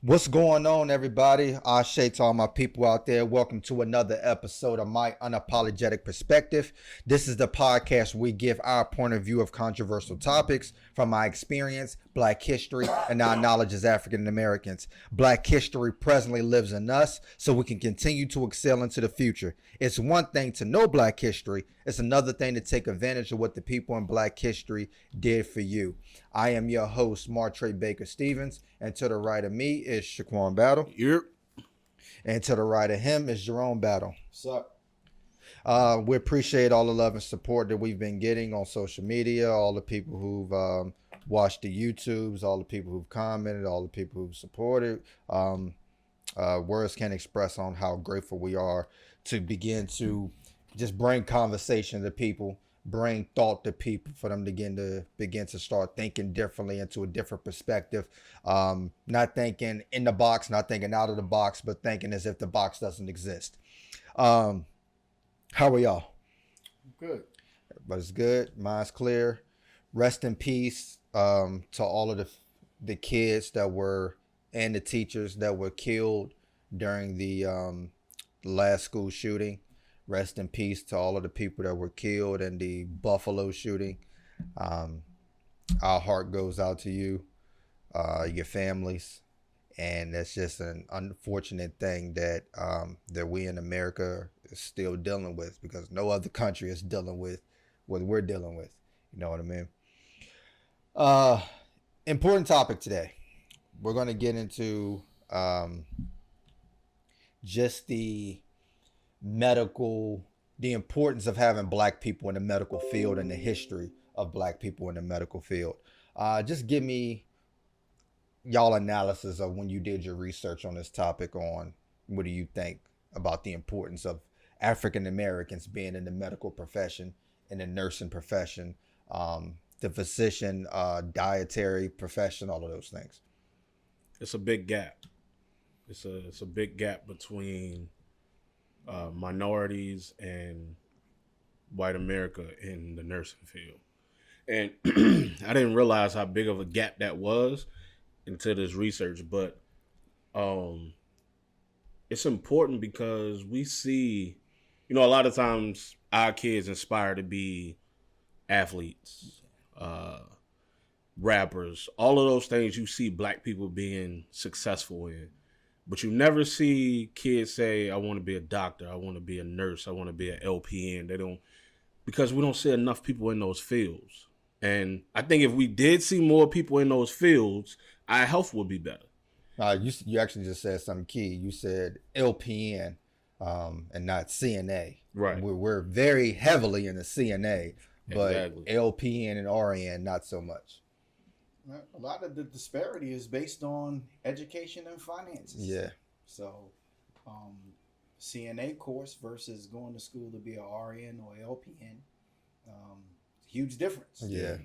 What's going on, everybody? Ashe to all my people out there. Welcome to another episode of My Unapologetic Perspective. This is the podcast where we give our point of view of controversial topics from our experience, Black history, and our knowledge as African Americans. Black history presently lives in us, so we can continue to excel into the future. It's one thing to know Black history, it's another thing to take advantage of what the people in Black history did for you. I am your host, Martre Baker Stevens, and to the right of me is Shaquan Battle. Yep. And to the right of him is Jerome Battle. What's up? We appreciate all the love and support that we've been getting on social media, all the people who've watched the YouTubes, all the people who've commented, all the people who've supported. Words can't express on how grateful we are to begin to just bring conversation to people, bring thought to people, for them to begin to start thinking differently into a different perspective. Not thinking in the box, not thinking out of the box, but thinking as if the box doesn't exist. How are y'all? Good. Everybody's good. Mine's clear. Rest in peace to all of the kids that were and the teachers that were killed during the last school shooting. Rest in peace to all of the people that were killed in the Buffalo shooting. Our heart goes out to you, your families, and that's just an unfortunate thing that we in America are still dealing with, because no other country is dealing with what we're dealing with. You know what I mean? Important topic today. We're going to get into just the importance of having Black people in the medical field and the history of Black people in the medical field. Just give me y'all analysis of when you did your research on this topic, on what do you think about the importance of African Americans being in the medical profession, in the nursing profession, the physician, dietary profession, all of those things. It's a big gap. It's a big gap between minorities and white America in the nursing field. And I didn't realize how big of a gap that was until this research, but it's important because we see, a lot of times our kids inspire to be athletes, rappers, all of those things you see Black people being successful in. But you never see kids say, I want to be a doctor, I want to be a nurse, I want to be an LPN. They don't, because we don't see enough people in those fields. And I think if we did see more people in those fields, our health would be better. You actually just said something key. You said LPN and not CNA. Right. We're very heavily in the CNA, but Exactly. LPN and RN, not so much. A lot of the disparity is based on education and finances. Yeah. So, CNA course versus going to school to be a RN or LPN, huge difference. Yeah.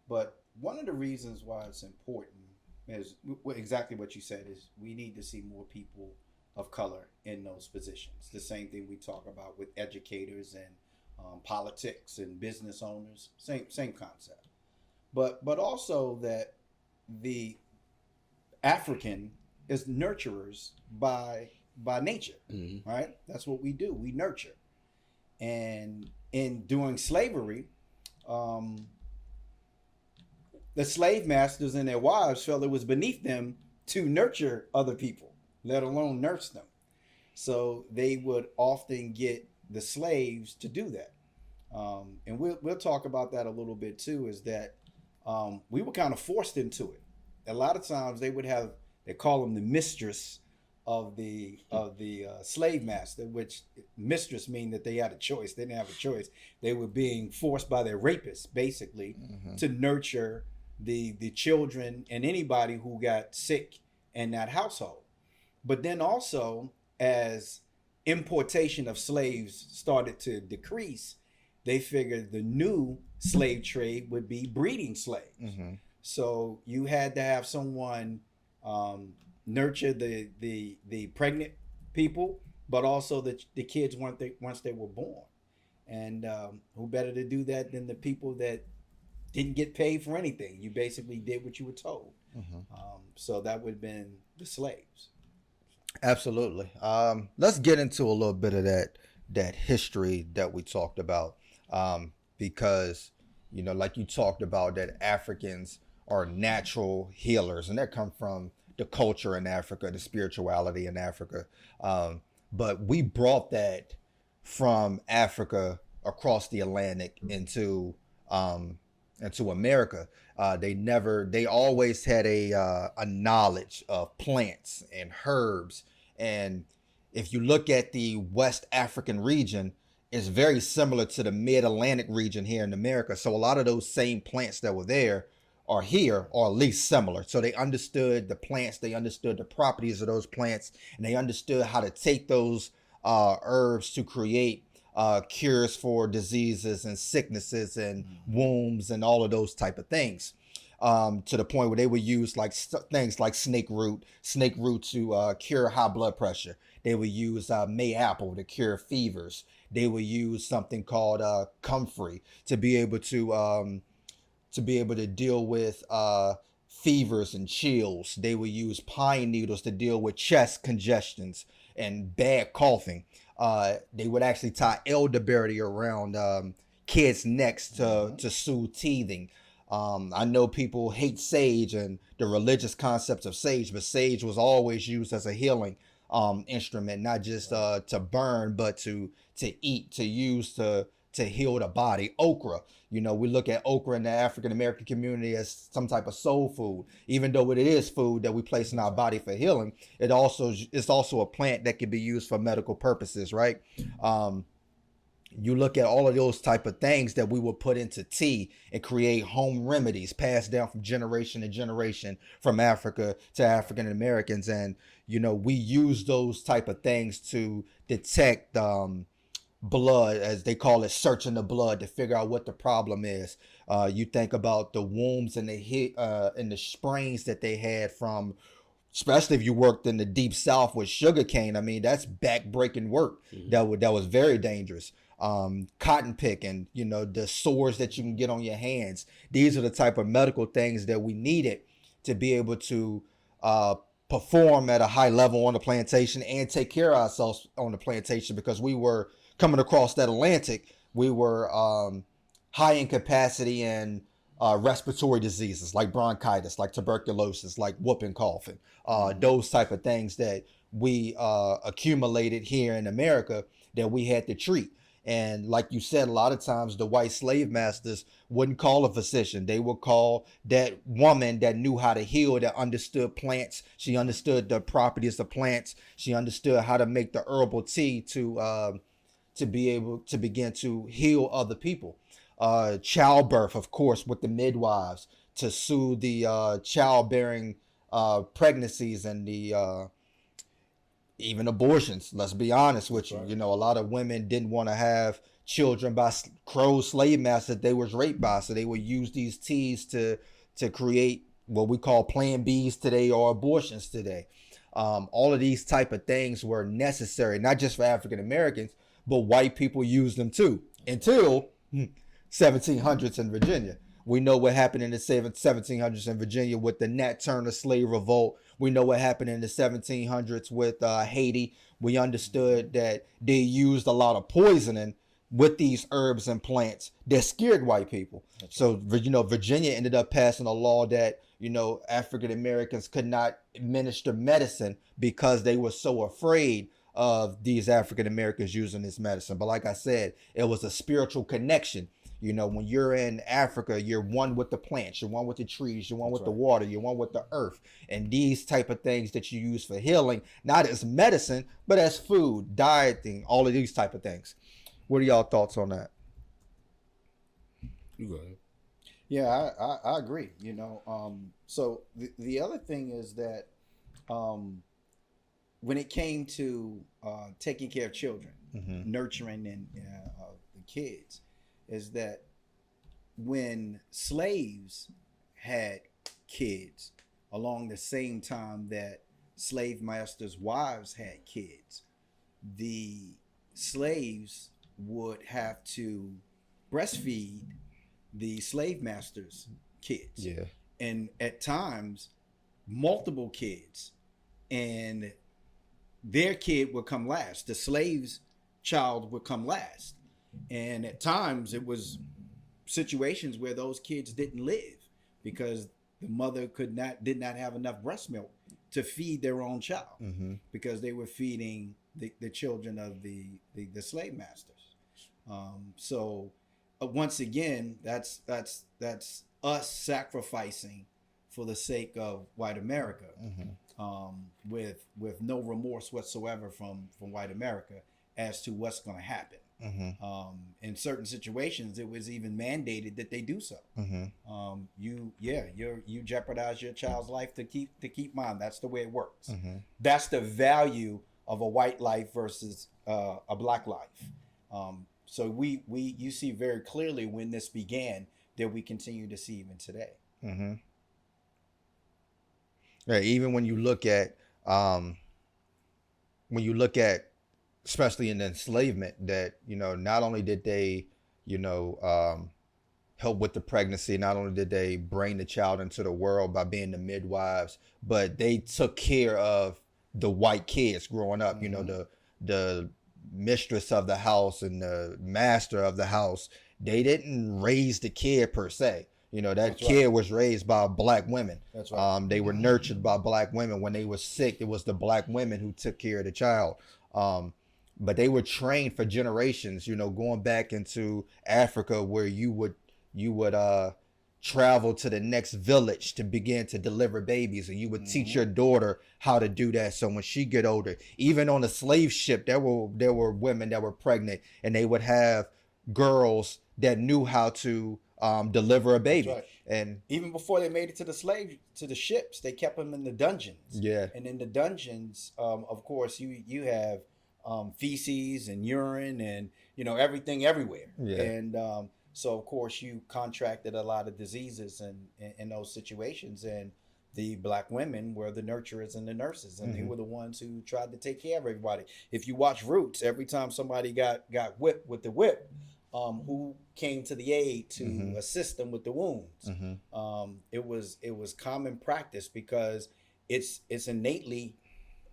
But one of the reasons why it's important is exactly what you said, is we need to see more people of color in those positions. The same thing we talk about with educators and politics and business owners. Same concept. But also that the African is nurturers by nature, Mm-hmm. right? That's what we do. We nurture. And during slavery, the slave masters and their wives felt it was beneath them to nurture other people, let alone nurse them. So they would often get the slaves to do that. And we'll talk about that a little bit too, is that we were kind of forced into it. A lot of times they call them the mistress of the slave master, which mistress mean that they had a choice. They didn't have a choice. They were being forced by their rapists, basically, to nurture the children and anybody who got sick in that household. But then also, as importation of slaves started to decrease, they figured the new slave trade would be breeding slaves. Mm-hmm. So you had to have someone nurture the pregnant people, but also the kids once they were born. And who better to do that than the people that didn't get paid for anything? You basically did what you were told. So that would have been the slaves. Absolutely. Let's get into a little bit of that history that we talked about, because like you talked about, that Africans are natural healers, and that come from the culture in Africa, the spirituality in Africa. But we brought that from Africa across the Atlantic into America. They always had a knowledge of plants and herbs. And if you look at the West African region, it's very similar to the Mid-Atlantic region here in America. So a lot of those same plants that were there are here, or at least similar. So they understood the plants, they understood the properties of those plants, and they understood how to take those herbs to create cures for diseases and sicknesses and wombs and all of those type of things. To the point where they would use things like snake root to cure high blood pressure. They would use mayapple to cure fevers. They would use something called comfrey to be able to deal with fevers and chills. They would use pine needles to deal with chest congestions and bad coughing. They would actually tie elderberry around kids' necks to soothe teething. I know people hate sage and the religious concepts of sage, but sage was always used as a healing instrument, not just to burn, but to eat, to use to heal the body. Okra, we look at okra in the African American community as some type of soul food, even though it is food that we place in our body for healing. It's also a plant that can be used for medical purposes, right? You look at all of those type of things that we will put into tea and create home remedies passed down from generation to generation from Africa to African Americans. And, we use those type of things to detect blood, as they call it, searching the blood to figure out what the problem is. You think about the wombs and the sprains that they had from, especially if you worked in the deep South with sugarcane. I mean, that's back-breaking work. That was very dangerous. Cotton picking, the sores that you can get on your hands. These are the type of medical things that we needed to be able to perform at a high level on the plantation and take care of ourselves on the plantation, because we were coming across that Atlantic. We were high in capacity in respiratory diseases like bronchitis, like tuberculosis, like whooping cough, and those type of things that we accumulated here in America that we had to treat. And like you said, a lot of times the white slave masters wouldn't call a physician. They would call that woman that knew how to heal, that understood plants. She understood the properties of plants. She understood how to make the herbal tea to be able to begin to heal other people. Childbirth, of course, with the midwives to soothe the childbearing pregnancies and the even abortions. Let's be honest with you. Right. A lot of women didn't want to have children by Crow slave masters they was raped by, so they would use these teas to create what we call Plan Bs today, or abortions today. All of these type of things were necessary, not just for African Americans, but white people used them too, until 1700s in Virginia. We know what happened in the 1700s in Virginia with the Nat Turner slave revolt. We know what happened in the 1700s with Haiti. We understood that they used a lot of poisoning with these herbs and plants that scared white people. So, Virginia ended up passing a law that, African Americans could not administer medicine because they were so afraid of these African Americans using this medicine. But like I said, it was a spiritual connection. When you're in Africa, you're one with the plants, you're one with the trees, you're one with the water, you're one with the earth. And these type of things that you use for healing, not as medicine, but as food, dieting, all of these type of things. What are y'all thoughts on that? You go ahead. Yeah, I agree. So the other thing is that when it came to taking care of children, nurturing and the kids, is that when slaves had kids along the same time that slave masters' wives had kids, the slaves would have to breastfeed the slave masters' kids. Yeah. And at times multiple kids, and their kid would come last. The slave's child would come last. And at times it was situations where those kids didn't live because the mother did not have enough breast milk to feed their own child, because they were feeding the children of the slave masters. So once again, that's us sacrificing for the sake of white America, with no remorse whatsoever from white America as to what's going to happen. In certain situations, it was even mandated that they do so. You jeopardize your child's life to keep mine. That's the way it works. That's the value of a white life versus a black life. So you see very clearly when this began that we continue to see even today. Yeah, even when you look at especially in enslavement, that, you know, not only did they, you know, help with the pregnancy, not only did they bring the child into the world by being the midwives, but they took care of the white kids growing up. You know, the mistress of the house and the master of the house, they didn't raise the kid per se. You know, that kid was raised by black women. That's right. They were nurtured by black women. When they were sick, it was the black women who took care of the child. But they were trained for generations, you know, going back into Africa, where you would travel to the next village to begin to deliver babies, and you would teach your daughter how to do that. So when she get older, even on a slave ship, there were women that were pregnant, and they would have girls that knew how to deliver a baby. Right. And even before they made it to the ships, they kept them in the dungeons. Yeah. And in the dungeons, of course, you have feces and urine and, you know, everything everywhere. Yeah. And so of course you contracted a lot of diseases in those situations, and the black women were the nurturers and the nurses, and they were the ones who tried to take care of everybody. If you watch Roots, every time somebody got whipped with the whip, who came to the aid to assist them with the wounds? It was common practice, because it's innately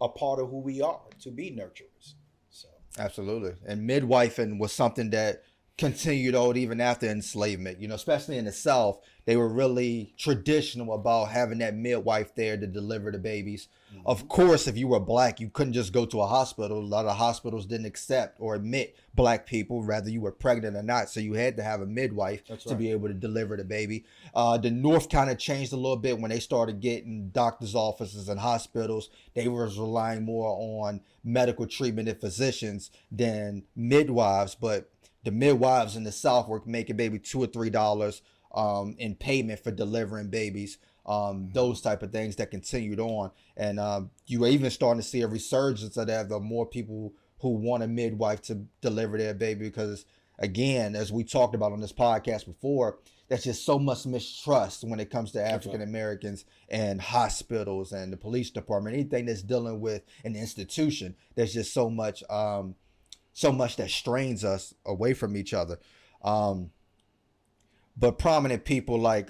a part of who we are, to be nurturers. So absolutely. And midwifing was something that continued on even after enslavement. You know, especially in the South, they were really traditional about having that midwife there to deliver the babies. Of course, if you were black, you couldn't just go to a hospital. A lot of hospitals didn't accept or admit black people, whether you were pregnant or not. So you had to have a midwife to be able to deliver the baby. The North kind of changed a little bit when they started getting doctors' offices and hospitals. They were relying more on medical treatment and physicians than midwives. But the midwives in the South were making maybe $2 or $3 in payment for delivering babies. Those type of things that continued on. And you were even starting to see a resurgence of that, the more people who want a midwife to deliver their baby, because again, as we talked about on this podcast before, there's just so much mistrust when it comes to African Americans and hospitals and the police department, anything that's dealing with an institution. There's just so much that strains us away from each other. But prominent people like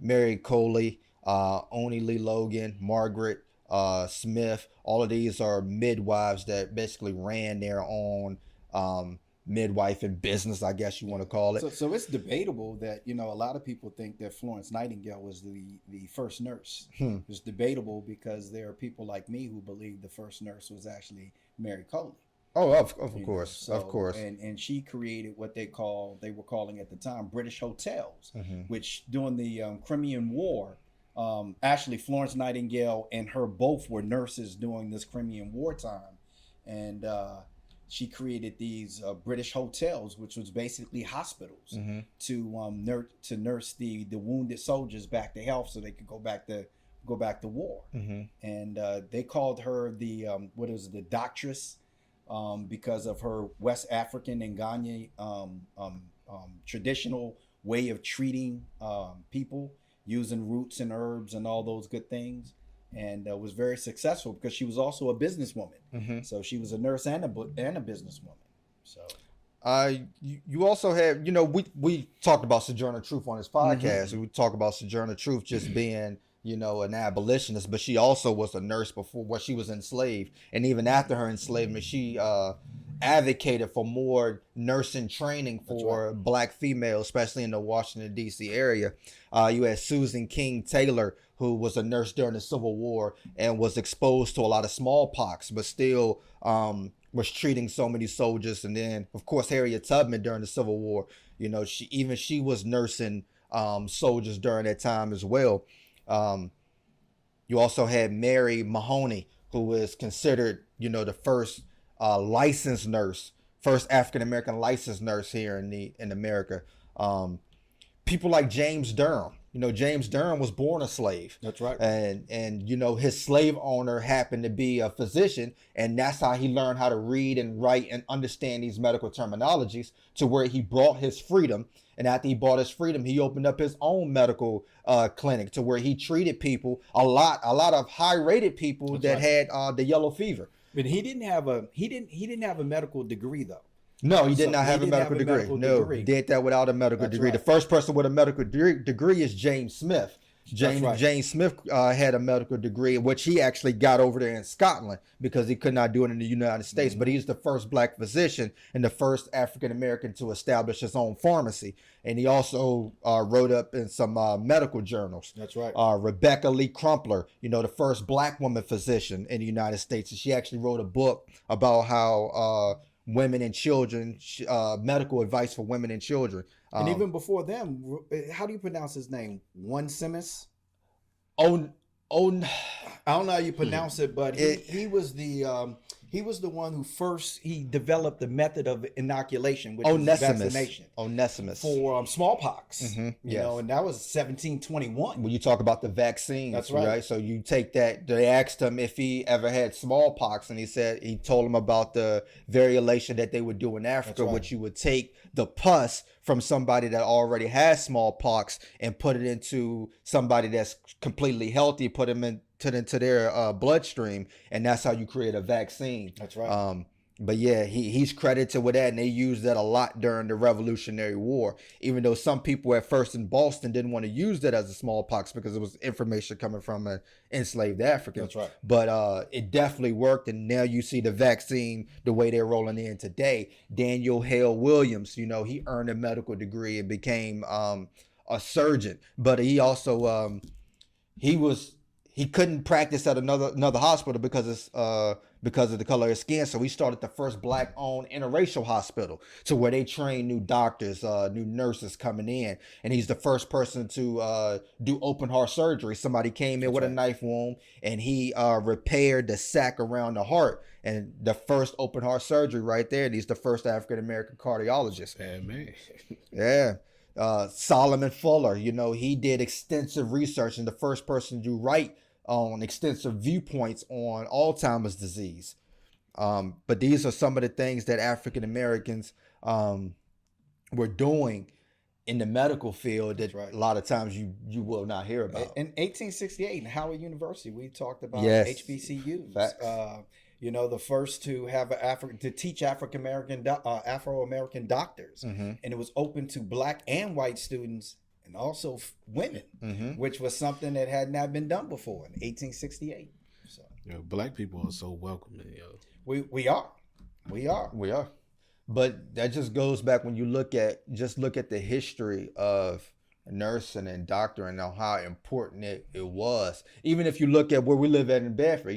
Mary Coley, Oni Lee Logan, Margaret Smith, all of these are midwives that basically ran their own midwife and business, I guess you want to call it. So it's debatable that, you know, a lot of people think that Florence Nightingale was the first nurse. It's debatable because there are people like me who believe the first nurse was actually Mary Coley. Oh, of course, of course. And she created what they were calling at the time British hotels, which during the Crimean War, actually Florence Nightingale and her both were nurses during this Crimean War time. And she created these British hotels, which was basically hospitals to nurse the wounded soldiers back to health so they could go back to war. And they called her the doctress. Because of her West African and Ghanaian traditional way of treating people, using roots and herbs and all those good things, and was very successful because she was also a businesswoman. So she was a nurse and a businesswoman. So you also have, you know, we talked about Sojourner Truth on this podcast. We talk about Sojourner Truth just being, an abolitionist, but she also was a nurse before what she was enslaved. And even after her enslavement, she advocated for more nursing training for black females, especially in the Washington, D.C. area. You had Susan Taylor, who was a nurse during the Civil War and was exposed to a lot of smallpox, but still was treating so many soldiers. And then, of course, Harriet Tubman during the Civil War, she was nursing soldiers during that time as well. You also had Mary Mahoney, who is considered, the first licensed nurse, first African-American licensed nurse here in America. People like James Durham. James Durham was born a slave. That's right. And his slave owner happened to be a physician, and that's how he learned how to read and write and understand these medical terminologies, to where he brought his freedom. And after he bought his freedom, he opened up his own medical clinic, to where he treated people, a lot of high-rated people that had the yellow fever. But he didn't have a medical degree though. No, he did not have a medical degree. Did that without a medical degree. The first person with a medical degree is James Smith. James Smith had a medical degree, which he actually got over there in Scotland because he could not do it in the United States. But he's the first black physician and the first African American to establish his own pharmacy. And he also wrote up in some medical journals. That's right. Rebecca Lee Crumpler, the first black woman physician in the United States. And she actually wrote a book about how women and children, medical advice for women and children. And even before them, how do you pronounce his name? Onesimus? I don't know how you pronounce it, but he was the one who first developed the method of inoculation, which is vaccination. Onesimus for smallpox. Mm-hmm. And that was 1721. When you talk about the vaccines, that's right. So you take that. They asked him if he ever had smallpox, and he told him about the variolation that they would do in Africa, which you would take the pus from somebody that already has smallpox and put it into somebody that's completely healthy, put them into their bloodstream, and that's how you create a vaccine. That's right. But yeah, he's credited with that, and they used that a lot during the Revolutionary War, even though some people at first in Boston didn't want to use that as a smallpox because it was information coming from an enslaved African. That's right. But it definitely worked, and now you see the vaccine the way they're rolling in today. Daniel Hale Williams, he earned a medical degree and became a surgeon, but he also he couldn't practice at another hospital because of the color of his skin. So he started the first black-owned interracial hospital, to where they train new doctors, new nurses coming in. And he's the first person to do open heart surgery. Somebody came in with a knife wound, and he repaired the sac around the heart. And the first open heart surgery right there. And he's the first African-American cardiologist. Yeah, man. Yeah. Solomon Fuller, he did extensive research and the first person to write on extensive viewpoints on Alzheimer's disease. But these are some of the things that African Americans were doing in the medical field that a lot of times you will not hear about. In 1868, in Howard University, we talked about HBCUs. The first to have to teach Afro-American doctors. Mm-hmm. And it was open to black and white students, and also women, mm-hmm. which was something that had not been done before in 1868. So, black people are so welcoming, We are. But that just goes back when you look at the history of nursing and doctoring and how important it was. Even if you look at where we live at in Bedford,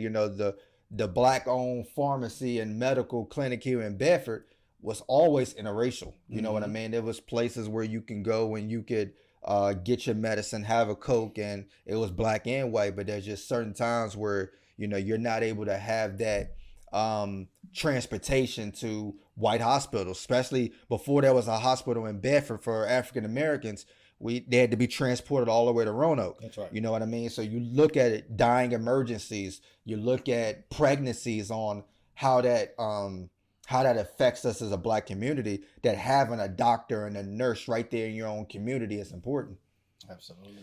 the black-owned pharmacy and medical clinic here in Bedford was always interracial. You know what I mean? There was places where you can go and you could get your medicine, have a Coke, and it was black and white. But there's just certain times where, you're not able to have that transportation to white hospitals, especially before there was a hospital in Bedford for African Americans. They had to be transported all the way to Roanoke. That's right. You know what I mean? So you look at it, dying emergencies, you look at pregnancies, on how that affects us as a black community, that having a doctor and a nurse right there in your own community is important. Absolutely.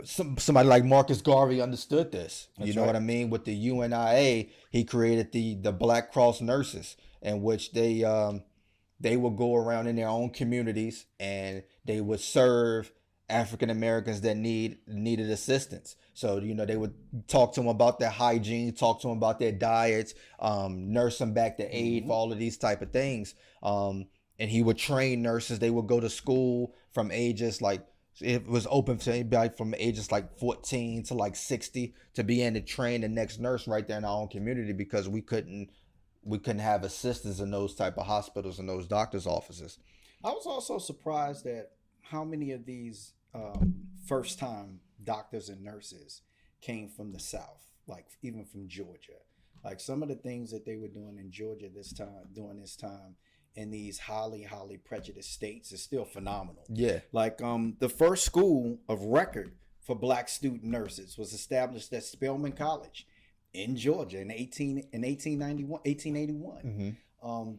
Somebody like Marcus Garvey understood this. That's you know what I mean? With the UNIA, he created the Black Cross nurses, in which they would go around in their own communities and they would serve African Americans that needed assistance. So, you know, they would talk to them about their hygiene, talk to them about their diets, nurse them back to aid for all of these type of things. And he would train nurses. They would go to school from ages like, it was open to anybody from ages like 14 to like 60 to be in to train the next nurse right there in our own community, because we couldn't have assistants in those type of hospitals and those doctors' offices. I was also surprised at how many of these first-time doctors and nurses came from the South, like even from Georgia. Like some of the things that they were doing in Georgia during this time in these highly prejudiced states is still phenomenal. Yeah. Like the first school of record for black student nurses was established at Spelman College in Georgia in 1881.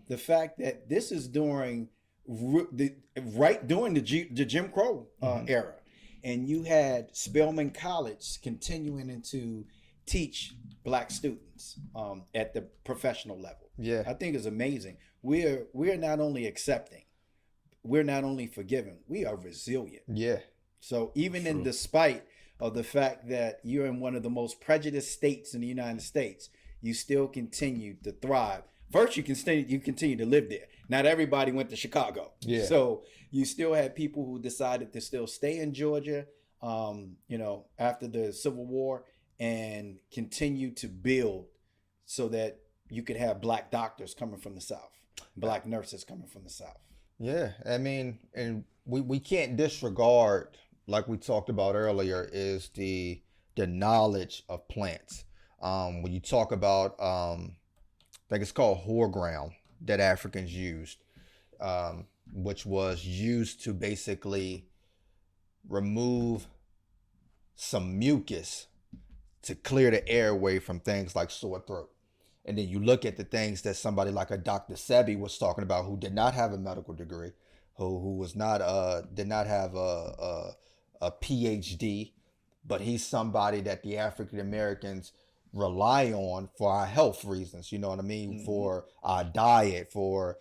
The fact that this is during during the Jim Crow era, and you had Spelman College continuing to teach black students at the professional level. Yeah. I think it's amazing. We're not only accepting, we're not only forgiving, we are resilient. Yeah. So even in despite of the fact that you're in one of the most prejudiced states in the United States, you still continue to thrive. First, you continue to live there. Not everybody went to Chicago. Yeah. So you still had people who decided to still stay in Georgia, you know, after the Civil War, and continue to build so that you could have black doctors coming from the South, black nurses coming from the South. Yeah. I mean, and we can't disregard, like we talked about earlier, is the knowledge of plants. When you talk about, I think it's called whoreground that Africans used, which was used to basically remove some mucus to clear the airway from things like sore throat. And then you look at the things that somebody like a Dr. Sebi was talking about, who did not have a medical degree, who was not did not have a PhD, but he's somebody that the African Americans rely on for our health reasons. You know what I mean? For our diet, for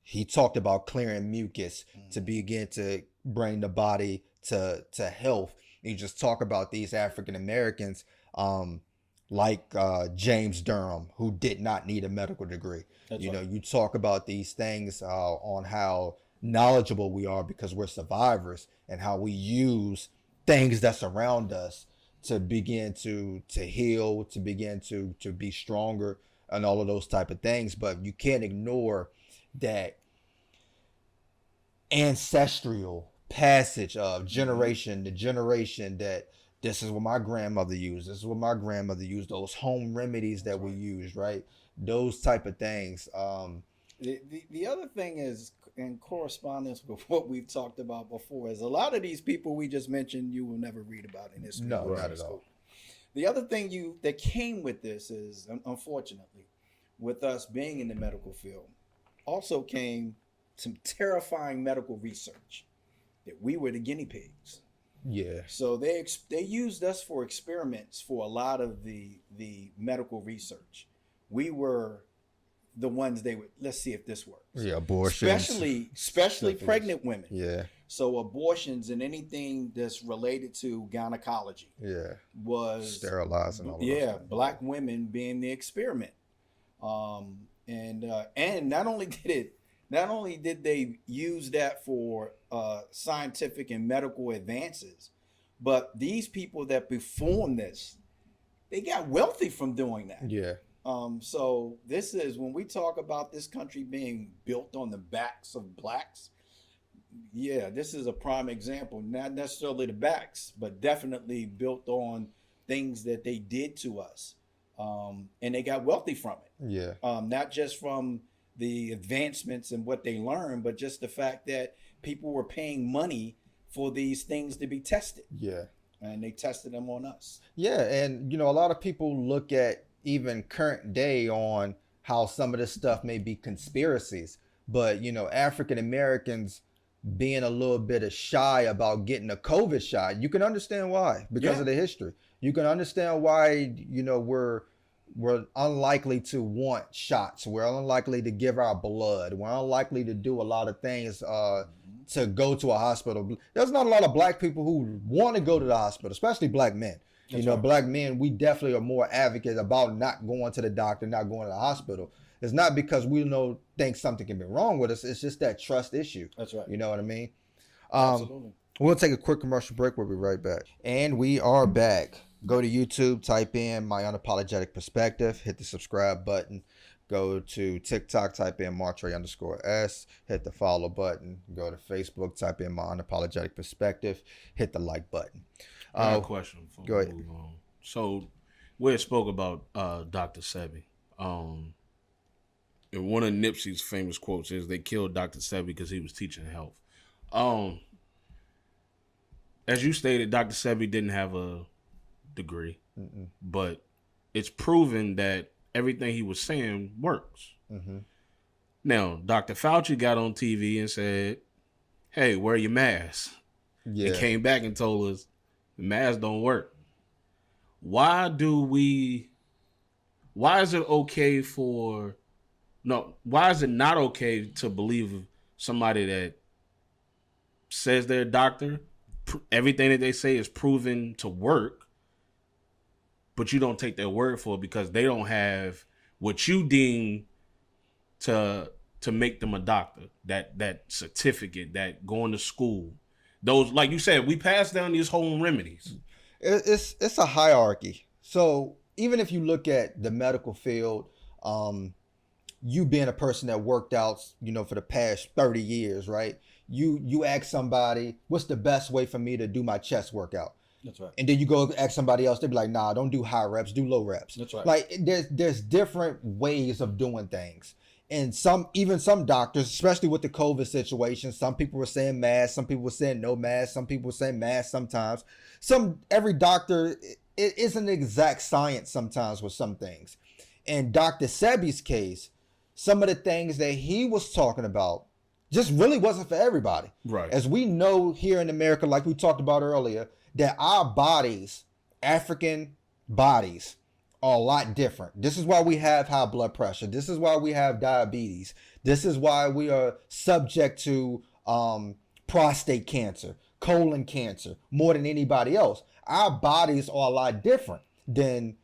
he talked about clearing mucus to begin to bring the body to health. You just talk about these African Americans, like James Durham, who did not need a medical degree. That's right. You talk about these things on how knowledgeable we are because we're survivors, and how we use things that surround us to begin to heal, to begin to be stronger, and all of those type of things. But you can't ignore that ancestral passage of generation to generation, that this is what my grandmother used, this is what my grandmother used, those home remedies that we use, right? Those type of things. The other thing is, in correspondence with what we've talked about before, is a lot of these people we just mentioned you will never read about in history. No, not at all. The other thing that came with this is, unfortunately, with us being in the medical field, also came some terrifying medical research that we were the guinea pigs. Yeah. So they used us for experiments for a lot of the medical research. We were the ones they would, let's see if this works. Yeah, abortions. Especially pregnant women. Yeah. So abortions and anything that's related to gynecology. Yeah. Was sterilizing all of those. Black women being the experiment. And not only did they use that for scientific and medical advances, but these people that performed this, they got wealthy from doing that. Yeah. So this is, when we talk about this country being built on the backs of blacks, yeah, this is a prime example. Not necessarily the backs, but definitely built on things that they did to us. And they got wealthy from it. Yeah. Not just from the advancements and what they learned, but just the fact that people were paying money for these things to be tested. Yeah. And they tested them on us. Yeah. And, a lot of people look at even current day on how some of this stuff may be conspiracies, but African Americans being a little bit shy about getting a COVID shot, you can understand why, because of the history. You can understand why we're unlikely to want shots, we're unlikely to give our blood, we're unlikely to do a lot of things to go to a hospital. There's not a lot of black people who want to go to the hospital, especially black men. That's right. Black men, we definitely are more advocates about not going to the doctor, not going to the hospital. It's not because we think something can be wrong with us. It's just that trust issue. That's right. You know what I mean? Absolutely. We'll take a quick commercial break. We'll be right back. And we are back. Go to YouTube, type in My Unapologetic Perspective, hit the subscribe button. Go to TikTok, type in Martre_S, hit the follow button. Go to Facebook, type in My Unapologetic Perspective, hit the like button. I have a question before go we ahead. move on. So, we spoke about Dr. Sebi. And one of Nipsey's famous quotes is they killed Dr. Sebi because he was teaching health. As you stated, Dr. Sebi didn't have a degree, but it's proven that everything he was saying works. Mm-hmm. Now, Dr. Fauci got on TV and said, hey, wear your mask. Yeah. And came back and told us the mask don't work. Why is it not okay to believe somebody that says they're a doctor, everything that they say is proven to work, but you don't take their word for it because they don't have what you deem to make them a doctor, that certificate, that going to school. Those, like you said, we pass down these home remedies. It's a hierarchy. So even if you look at the medical field, you being a person that worked out, for the past 30 years, right? You ask somebody, what's the best way for me to do my chest workout? That's right. And then you go ask somebody else, they'd be like, nah, don't do high reps, do low reps. That's right. Like there's different ways of doing things. And some doctors, especially with the COVID situation, some people were saying mask, some people were saying no mask, some people were saying mask sometimes. Every doctor, it isn't exact science sometimes with some things. In Dr. Sebi's case, some of the things that he was talking about just really wasn't for everybody. Right. As we know here in America, like we talked about earlier, that our bodies, African bodies, are a lot different. This is why we have high blood pressure. This is why we have diabetes. This is why we are subject to prostate cancer, colon cancer, more than anybody else. Our bodies are a lot different than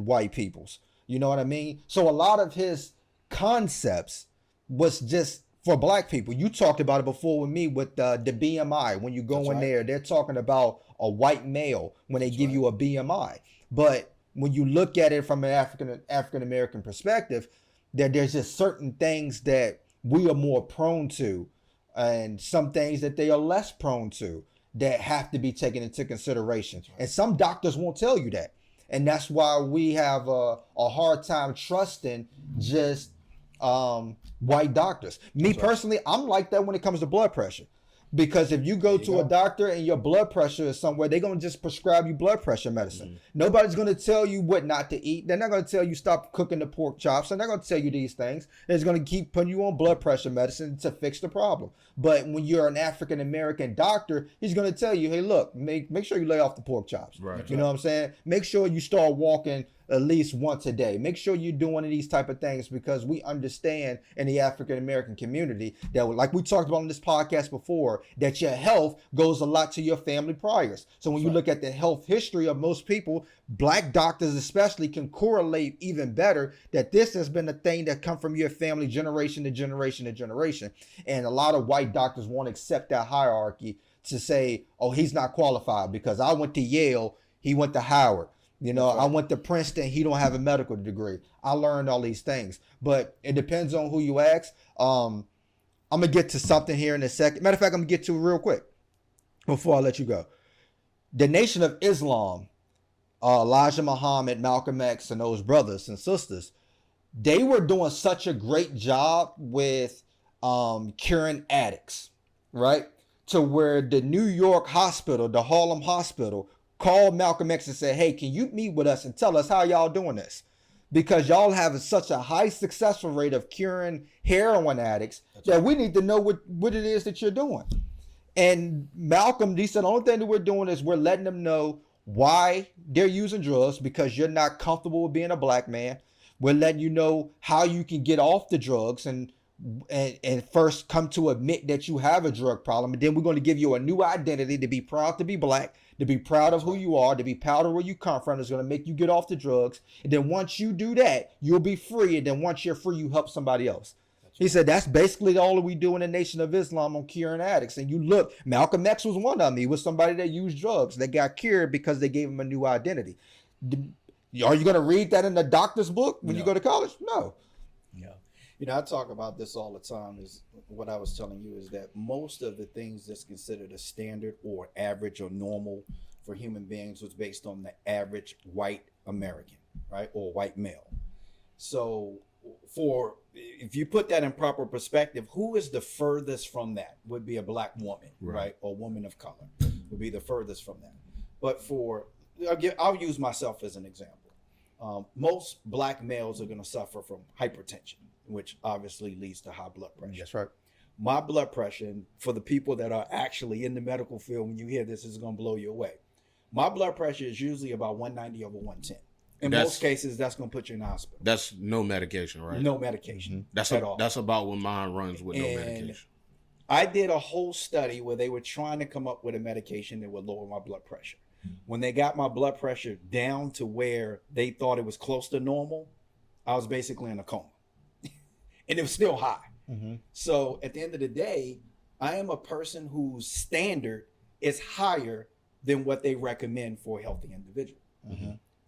white people's. You know what I mean? So a lot of his concepts was just for black people. You talked about it before with me with the BMI. When you go That's in right. there, they're talking about a white male when they give you a BMI. But when you look at it from an African American perspective, that there's just certain things that we are more prone to, and some things that they are less prone to that have to be taken into consideration. Right. And some doctors won't tell you that. And that's why we have a hard time trusting just white doctors. Me personally, I'm like that when it comes to blood pressure. Because if you go to a doctor and your blood pressure is somewhere, they're going to just prescribe you blood pressure medicine. Mm-hmm. Nobody's going to tell you what not to eat. They're not going to tell you stop cooking the pork chops. They're not going to tell you these things. They're going to keep putting you on blood pressure medicine to fix the problem. But when you're an African American doctor, he's going to tell you, hey, look, make sure you lay off the pork chops. Right. You know what I'm saying? Make sure you start walking at least once a day. Make sure you're doing these type of things, because we understand in the African American community that, like we talked about on this podcast before, that your health goes a lot to your family priors. So when you look at the health history of most people, black doctors especially can correlate even better that this has been a thing that come from your family generation to generation to generation. And a lot of white doctors won't accept that hierarchy to say, oh, he's not qualified because I went to Yale, he went to Howard. You know, I went to Princeton, he don't have a medical degree. I learned all these things. But it depends on who you ask. I'm going to get to something here in a second. Matter of fact, I'm going to get to it real quick before I let you go. The Nation of Islam, Elijah Muhammad, Malcolm X, and those brothers and sisters, they were doing such a great job with curing addicts, right? To where the New York hospital, the Harlem hospital, called Malcolm X and said, hey, can you meet with us and tell us how y'all doing this? Because y'all have such a high successful rate of curing heroin addicts that we need to know what it is that you're doing. And Malcolm, he said, the only thing that we're doing is we're letting them know why they're using drugs, because you're not comfortable with being a black man. We're letting you know how you can get off the drugs and and first come to admit that you have a drug problem, and then we're going to give you a new identity to be proud to be black, to be proud of who you are, to be proud of where you come from. It's going to make you get off the drugs, and then once you do that, you'll be free, and then once you're free, you help somebody else. He said that's basically all that we do in the Nation of Islam on curing addicts. And you look, Malcolm X was one of them. He was somebody that used drugs that got cured because they gave him a new identity. Are you going to read that in the doctor's book when you go to college? No. Yeah. You know, I talk about this all the time. Is what I was telling you is that most of the things that's considered a standard or average or normal for human beings was based on the average white American, right? Or white male. So if you put that in proper perspective, who is the furthest from that? Would be a black woman, right? Or woman of color would be the furthest from that. But I'll use myself as an example. Most black males are going to suffer from hypertension, which obviously leads to high blood pressure. That's right. My blood pressure, and for the people that are actually in the medical field, when you hear this, is going to blow you away. My blood pressure is usually about 190 over 110. In most cases, that's going to put you in the hospital. That's no medication, right? No medication at all. That's about what mine runs with, no medication. I did a whole study where they were trying to come up with a medication that would lower my blood pressure. When they got my blood pressure down to where they thought it was close to normal, I was basically in a coma. And it was still high. So at the end of the day, I am a person whose standard is higher than what they recommend for a healthy individual.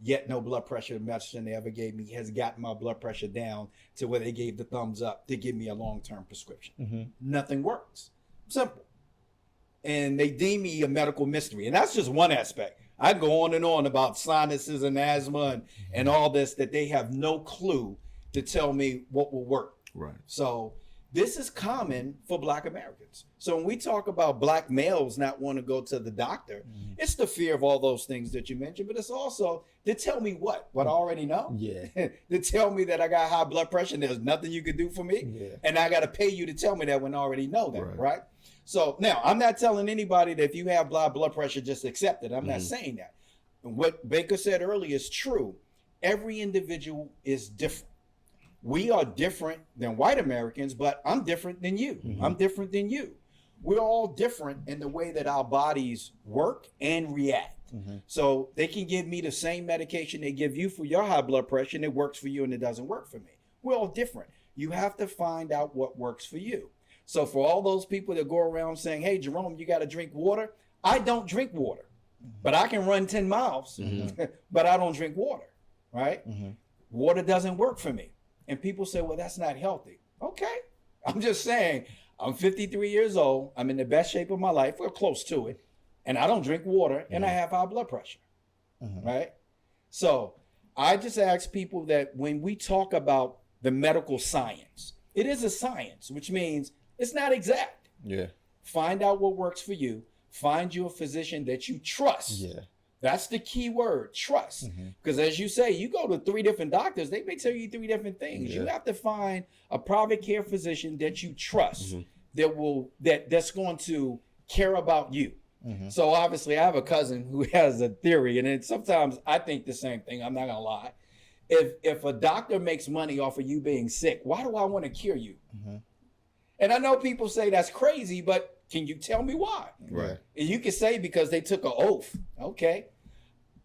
Yet no blood pressure medicine they ever gave me has gotten my blood pressure down to where they gave the thumbs up to give me a long-term prescription. Nothing works. Simple. And they deem me a medical mystery. And that's just one aspect. I go on and on about sinuses and asthma and all this that they have no clue to tell me what will work. Right. So this is common for black Americans. So when we talk about black males not wanting to go to the doctor, it's the fear of all those things that you mentioned, but it's also to tell me what I already know. Yeah. To tell me that I got high blood pressure and there's nothing you can do for me. Yeah. And I got to pay you to tell me that when I already know that, right? So now I'm not telling anybody that if you have blood pressure, just accept it. I'm not saying that. And what Baker said earlier is true. Every individual is different. We are different than white Americans, but I'm different than you. I'm different than you. We're all different in the way that our bodies work and react. So they can give me the same medication they give you for your high blood pressure, and it works for you and it doesn't work for me. We're all different. You have to find out what works for you. So for all those people that go around saying, hey, Jerome, you got to drink water. I don't drink water, but I can run 10 miles, but I don't drink water, right? Water doesn't work for me. And people say, well, that's not healthy. Okay. I'm just saying, I'm 53 years old. I'm in the best shape of my life, or close to it. And I don't drink water, and I have high blood pressure. Right? So I just ask people that when we talk about the medical science, it is a science, which means it's not exact. Yeah. Find out what works for you. Find you a physician that you trust. Yeah. That's the key word, trust. Because as you say, you go to 3 different doctors, they may tell you 3 different things. You have to find a private care physician that you trust, that's going to care about you. So obviously I have a cousin who has a theory, and then sometimes I think the same thing, I'm not gonna lie. If a doctor makes money off of you being sick, why do I want to cure you? And I know people say that's crazy, but can you tell me why? Right. And you can say because they took an oath. Okay.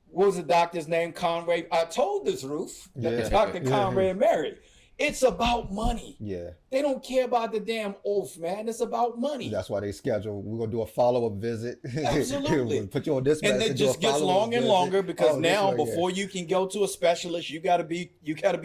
What was the doctor's name? Conrad. I told this Ruth, Dr. Conrad Mary. It's about money. Yeah. They don't care about the damn oath, man. It's about money. That's why they schedule. We're gonna do a follow-up visit. Absolutely. Put you on this and message. it just gets longer and longer because now before you you can go to a specialist, you gotta be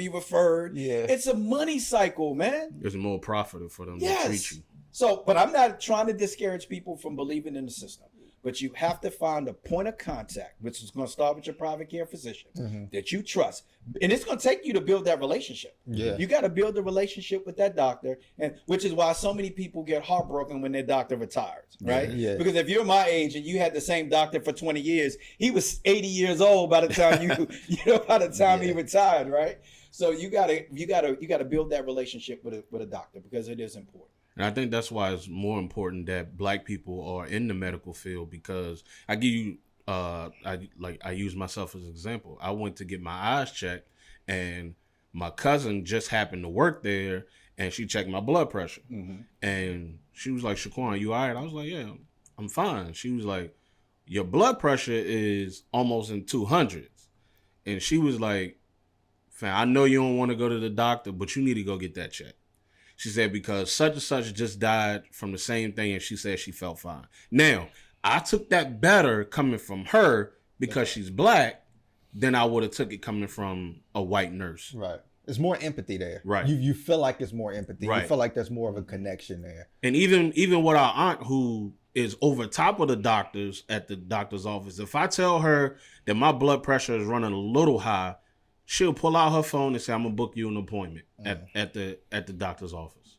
referred. Yeah. It's a money cycle, man. It's more profitable for them to treat you. So, but I'm not trying to discourage people from believing in the system. But you have to find a point of contact, which is going to start with your private care physician that you trust. And it's going to take you to build that relationship. Yeah. You got to build a relationship with that doctor, and which is why so many people get heartbroken when their doctor retires, right? Yeah. Because if you're my age and you had the same doctor for 20 years, he was 80 years old by the time he retired, right? So you got to build that relationship with a doctor because it is important. And I think that's why it's more important that black people are in the medical field, because I give you, I use myself as an example. I went to get my eyes checked, and my cousin just happened to work there, and she checked my blood pressure. And she was like, Shaquan, you all right? I was like, yeah, I'm fine. She was like, your blood pressure is almost in 200s. And she was like, fam, I know you don't want to go to the doctor, but you need to go get that checked. She said, because such and such just died from the same thing, and she said she felt fine. Now, I took that better coming from her because she's black than I would have took it coming from a white nurse. Right. It's more empathy there. Right. You feel like it's more empathy. Right. You feel like there's more of a connection there. And even with our aunt, who is over top of the doctors at the doctor's office, if I tell her that my blood pressure is running a little high, she'll pull out her phone and say, I'm gonna book you an appointment at the doctor's office.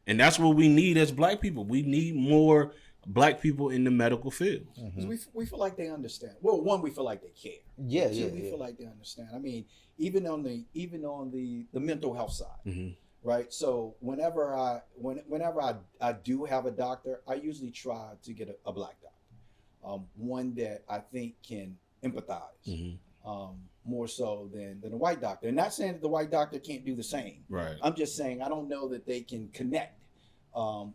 And that's what we need as black people. We need more black people in the medical field. We feel like they understand. Well, one, we feel like they care. Yeah, Two, yeah. we feel like they understand. I mean, even on the mental health side, right? So whenever I do have a doctor, I usually try to get a black doctor, one that I think can empathize. More so than a white doctor. And not saying that the white doctor can't do the same. Right. I'm just saying I don't know that they can connect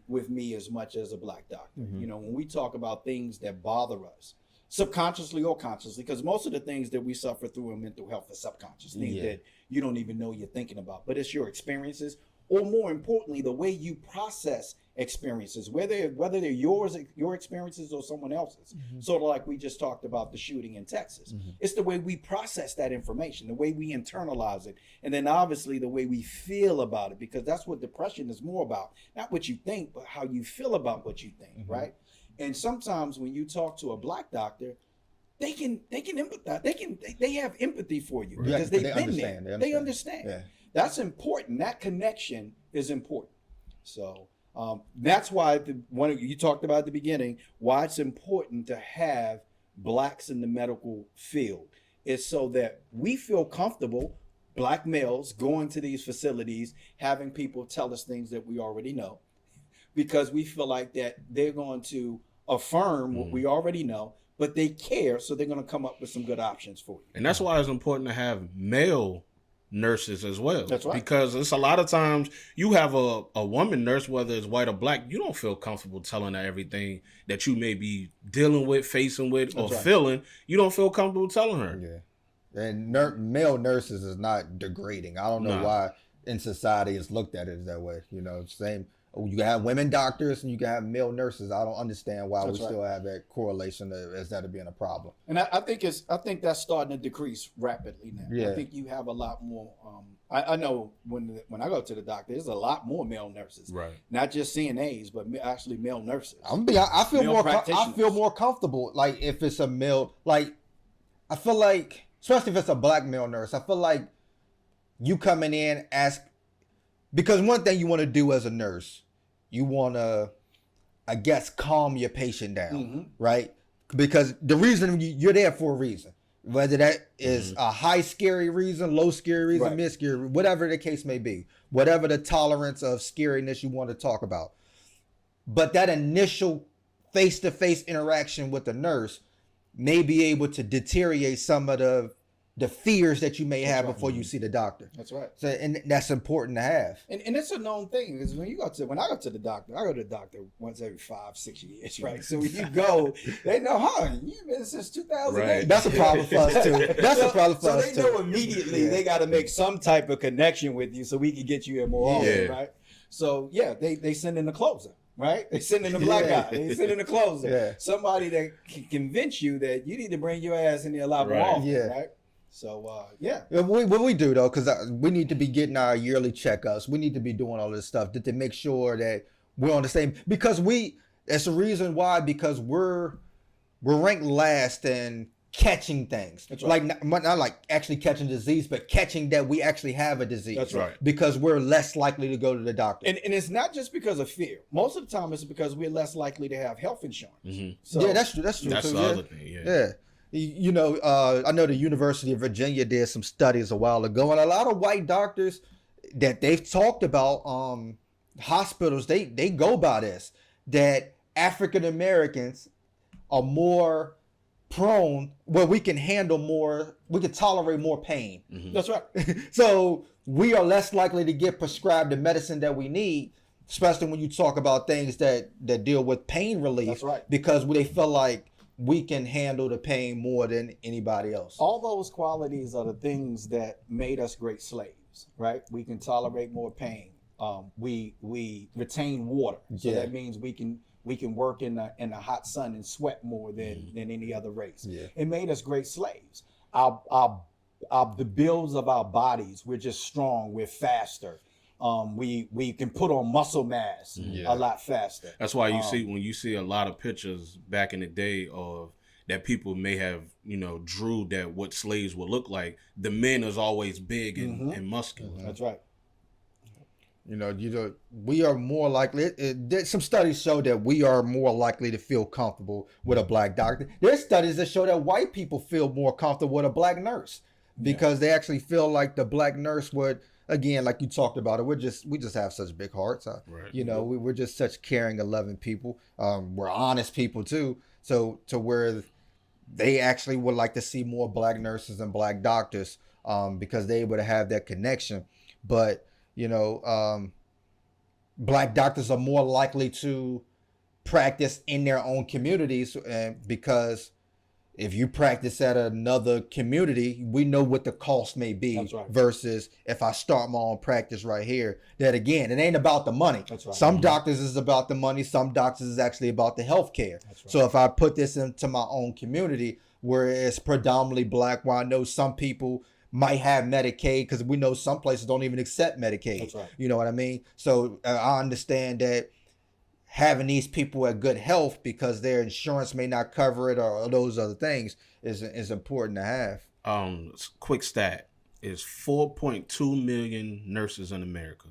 with me as much as a black doctor. You know, when we talk about things that bother us, subconsciously or consciously, because most of the things that we suffer through in mental health are subconscious, things that you don't even know you're thinking about. But it's your experiences, or more importantly, the way you process experiences, whether they're your experiences or someone else's. Sort of like we just talked about the shooting in Texas. It's the way we process that information, the way we internalize it, and then obviously the way we feel about it, because that's what depression is more about. Not what you think, but how you feel about what you think, right? And sometimes when you talk to a black doctor, they can empathize. They have empathy for you because they've been there. They understand. Yeah. That's important. That connection is important. So that's why you talked about at the beginning, why it's important to have blacks in the medical field is so that we feel comfortable, black males, going to these facilities, having people tell us things that we already know, because we feel like that they're going to affirm what we already know, but they care, so they're going to come up with some good options for you. And that's why it's important to have male nurses as well. That's right. Because it's a lot of times you have a woman nurse, whether it's white or black, you don't feel comfortable telling her everything that you may be dealing with, facing with, or feeling. You don't feel comfortable telling her. Yeah. And male nurses is not degrading. I don't know why in society it's looked at it that way. You know, same. You can have women doctors and you can have male nurses. I don't understand why we still have that correlation as that being a problem. And I think that's starting to decrease rapidly now. Yeah. I think you have a lot more. I know when I go to the doctor, there's a lot more male nurses. Right. Not just CNAs, but actually male nurses. I feel more comfortable. Like if it's a male, like I feel like, especially if it's a black male nurse, I feel like you coming in because one thing you want to do as a nurse, you want to, I guess, calm your patient down, right? Because the reason you're there for a reason, whether that is a high scary reason, low scary reason, mid scary, whatever the case may be, whatever the tolerance of scariness you want to talk about. But that initial face-to-face interaction with the nurse may be able to deteriorate some of the fears that you may have before you see the doctor. That's right. So, and that's important to have. And it's a known thing, because when I go to the doctor, I go to the doctor once every 5-6 years, right? So when you go, they know, you've been since 2008. Right. That's a problem for us too. That's a problem for us too. So they know immediately they got to make some type of connection with you so we can get you in more often, right? So they send in the closer. Right? They send in the black guy. They send in the closer. Yeah. Somebody that can convince you that you need to bring your ass in there a lot more often, right? So, What we do, though, because we need to be getting our yearly checkups. We need to be doing all this stuff to make sure that we're on the same, because that's the reason why, because we're ranked last in catching things. That's right. Like, not like actually catching disease, but catching that we actually have a disease. That's right. Because we're less likely to go to the doctor. And it's not just because of fear. Most of the time, it's because we're less likely to have health insurance. So, yeah, that's true. That's true. That's too. the other thing, Yeah. You know, I know the University of Virginia did some studies a while ago, and a lot of white doctors that they've talked about, hospitals, they go by this, that African Americans are more prone where we can handle more, we can tolerate more pain. That's right. So we are less likely to get prescribed the medicine that we need, especially when you talk about things that deal with pain relief. That's right. Because they feel like we can handle the pain more than anybody else. All those qualities are the things that made us great slaves, right? We can tolerate more pain. We retain water, so that means we can work in the hot sun and sweat more than any other race. Yeah. It made us great slaves. The builds of our bodies, we're just strong, we're faster. We can put on muscle mass a lot faster. That's why when you see a lot of pictures back in the day of that people may have, drew that what slaves would look like, the men is always big and muscular. That's right. We are more likely. Some studies show that we are more likely to feel comfortable with a black doctor. There's studies that show that white people feel more comfortable with a black nurse because they actually feel like the black nurse would. Again, like you talked about it, we just have such big hearts. Right. We're just such caring, loving people. We're honest people too. So to where they actually would like to see more black nurses and black doctors because they able to have that connection. But black doctors are more likely to practice in their own communities, because if you practice at another community, we know what the cost may be. That's right. Versus if I start my own practice right here, that again, it ain't about the money. That's right. Some doctors is about the money. Some doctors is actually about the health care. That's right. So if I put this into my own community where it's predominantly black, where I know some people might have Medicaid, because we know some places don't even accept Medicaid. That's right. You know what I mean? So I understand that having these people at good health because their insurance may not cover it or those other things is important to have. Quick stat is 4.2 million nurses in America.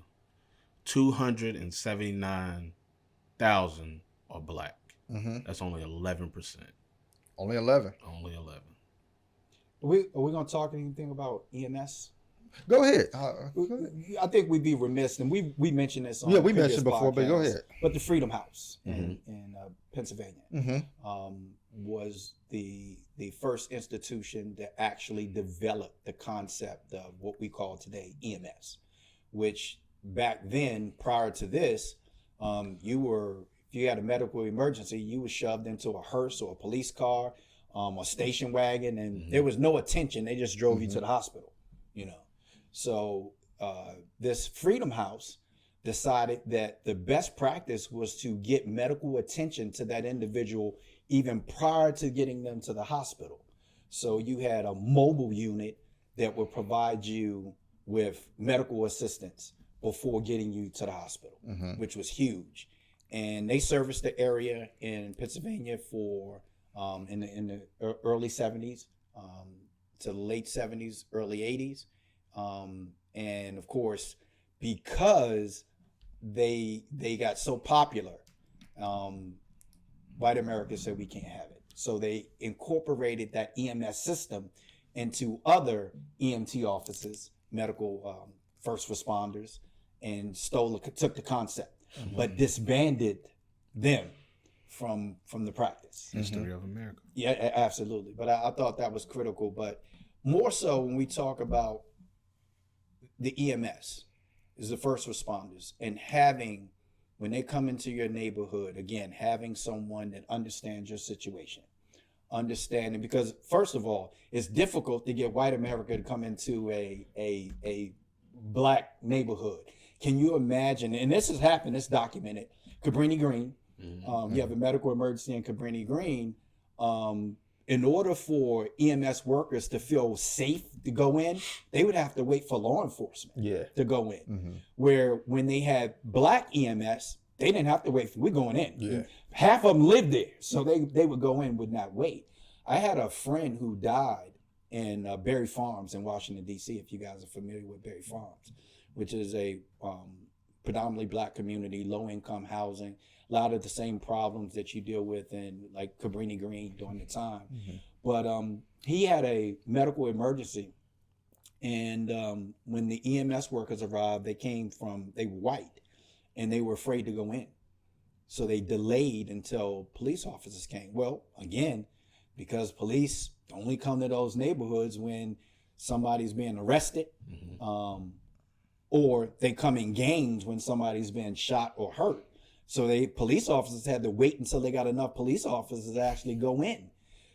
279,000 are black. That's only 11%. Only 11. Only 11. Are we going to talk anything about EMS? Go ahead. I think we'd be remiss, and we mentioned this on We previous mentioned before, but go podcasts, ahead. But the Freedom House in Pennsylvania Mm-hmm. was the first institution that actually developed the concept of what we call today EMS, which back then, prior to this, if you had a medical emergency, you were shoved into a hearse or a police car, a station wagon, and there was no attention. They just drove you to the hospital, So this Freedom House decided that the best practice was to get medical attention to that individual even prior to getting them to the hospital. So you had a mobile unit that would provide you with medical assistance before getting you to the hospital, which was huge. And they serviced the area in Pennsylvania for in the early 70s to the late 70s, early 80s. And of course, because they got so popular, white America said we can't have it. So they incorporated that EMS system into other EMT offices, medical first responders, and took the concept, but disbanded them from the practice. History of America. Yeah, absolutely. But I thought that was critical. But more so when we talk about the EMS is the first responders, and having, when they come into your neighborhood, again, having someone that understands your situation, understanding, because first of all, it's difficult to get white America to come into a black neighborhood. Can you imagine? And this has happened, it's documented. Cabrini Green, you have a medical emergency in Cabrini Green. In order for EMS workers to feel safe to go in, they would have to wait for law enforcement to go in. Where when they had black EMS, they didn't have to wait. We're going in. Yeah. Half of them lived there, so they would go in, would not wait. I had a friend who died in Berry Farms in Washington, D.C., if you guys are familiar with Berry Farms, which is a predominantly black community, low-income housing, a lot of the same problems that you deal with in like Cabrini Green during the time. But he had a medical emergency, and when the EMS workers arrived, they were white, and they were afraid to go in. So they delayed until police officers came. Well, again, because police only come to those neighborhoods when somebody's being arrested, or they come in gangs when somebody's been shot or hurt. So police officers had to wait until they got enough police officers to actually go in.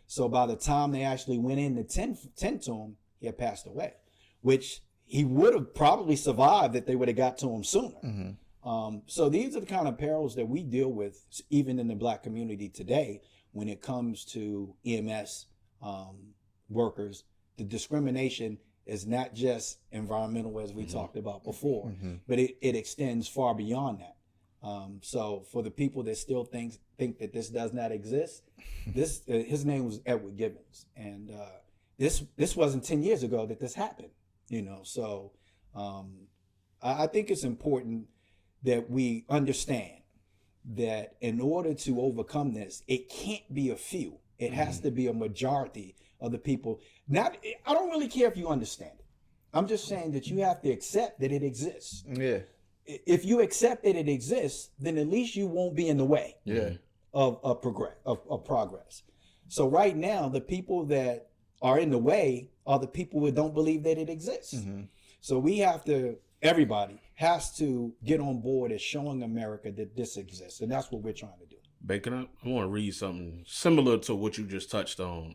So by the time they actually went in to tend to him, he had passed away, which he would have probably survived if they would have got to him sooner. So these are the kind of perils that we deal with, even in the Black community today, when it comes to EMS workers. The discrimination is not just environmental, as we talked about before, but it extends far beyond that. So for the people that still think that this does not exist, his name was Edward Gibbons, and this wasn't 10 years ago that this happened. So I think it's important that we understand that in order to overcome this, it can't be a few. It has to be a majority of the people. I don't really care if you understand it. I'm just saying that you have to accept that it exists. Yeah. If you accept that it exists, then at least you won't be in the way of progress. So right now, the people that are in the way are the people who don't believe that it exists. So everybody has to get on board as showing America that this exists. And that's what we're trying to do. Bacon, I want to read something similar to what you just touched on.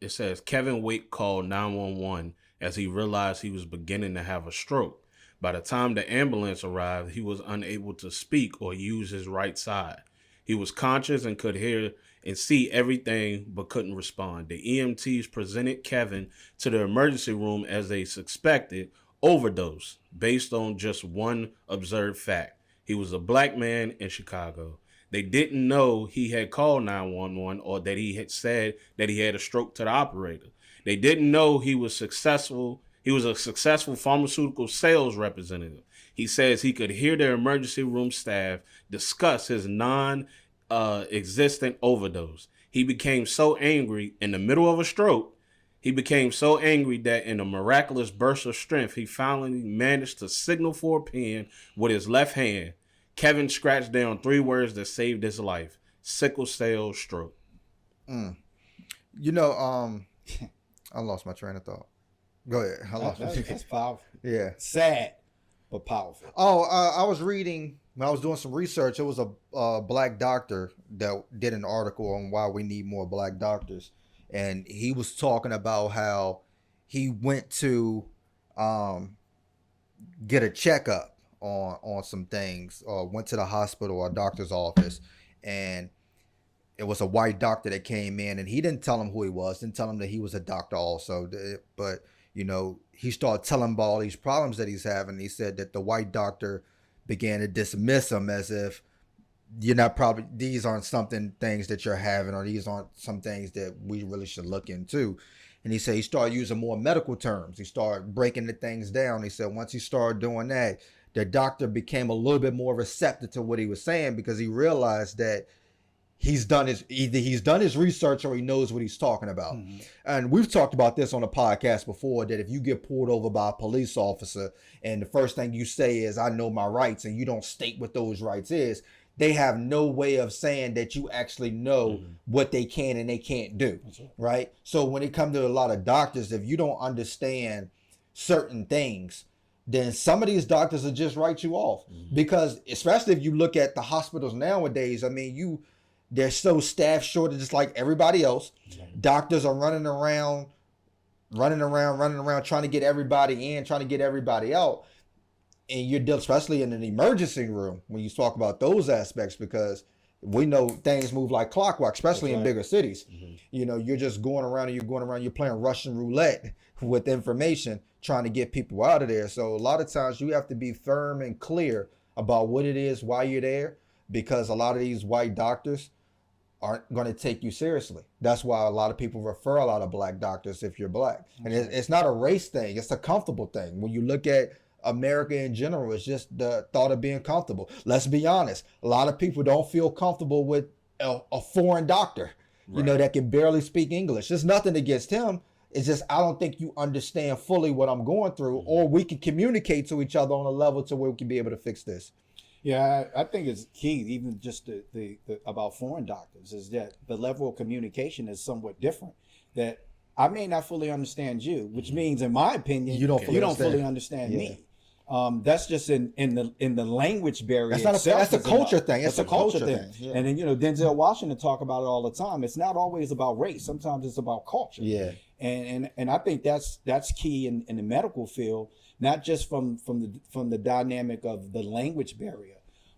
It says, Kevin Wake called 911 as he realized he was beginning to have a stroke. By the time the ambulance arrived, he was unable to speak or use his right side. He was conscious and could hear and see everything, but couldn't respond. The EMTs presented Kevin to the emergency room as they suspected overdose based on just one observed fact. He was a Black man in Chicago. They didn't know he had called 911 or that he had said that he had a stroke to the operator. They didn't know he was successful. He was a successful pharmaceutical sales representative. He says he could hear the emergency room staff discuss his non-existent overdose. He became so angry in the middle of a stroke. He became so angry that in a miraculous burst of strength, he finally managed to signal for a pen with his left hand. Kevin scratched down 3 words that saved his life: sickle cell stroke. I lost my train of thought. Go ahead. I lost That's powerful. Yeah. Sad, but powerful. I was reading, when I was doing some research, it was a Black doctor that did an article on why we need more Black doctors. And he was talking about how he went to get a checkup on some things, or went to the hospital or a doctor's office, and it was a white doctor that came in, and he didn't tell him who he was, didn't tell him that he was a doctor also, but he started telling him about all these problems that he's having. He said that the white doctor began to dismiss him as if these aren't things that you're having, or these aren't some things that we really should look into. And he said he started using more medical terms. He started breaking the things down. He said once he started doing that, the doctor became a little bit more receptive to what he was saying, because he realized that he's done his research, or he knows what he's talking about. And we've talked about this on a podcast before, that if you get pulled over by a police officer and the first thing you say is, I know my rights, and you don't state what those rights is, they have no way of saying that you actually know what they can and they can't do. Right? So when it comes to a lot of doctors, if you don't understand certain things, then some of these doctors will just write you off. Because especially if you look at the hospitals nowadays, I mean, they're so staff short, just like everybody else. Doctors are running around trying to get everybody in, trying to get everybody out. And you're dealing, especially in an emergency room, when you talk about those aspects, because we know things move like clockwork, especially in bigger cities. You're just going around, you're playing Russian roulette with information, trying to get people out of there. So a lot of times you have to be firm and clear about what it is, why you're there, because a lot of these white doctors aren't going to take you seriously. That's why a lot of people refer a lot of Black doctors if you're Black. And it's not a race thing. It's a comfortable thing. When you look at America in general, it's just the thought of being comfortable. Let's be honest. A lot of people don't feel comfortable with a foreign doctor, that can barely speak English. There's nothing against him. It's just, I don't think you understand fully what I'm going through, or we can communicate to each other on a level to where we can be able to fix this. Yeah, I think it's key, even just the about foreign doctors, is that the level of communication is somewhat different. That I may not fully understand you, which means, in my opinion, You don't fully understand Yeah. me. That's just in the language barrier. That's not itself that's a is culture enough. thing. That's It's a culture thing. Yeah. And then Denzel Washington talk about it all the time. It's not always about race. Sometimes it's about culture. Yeah. And I think that's key in the medical field, not just from the dynamic of the language barrier,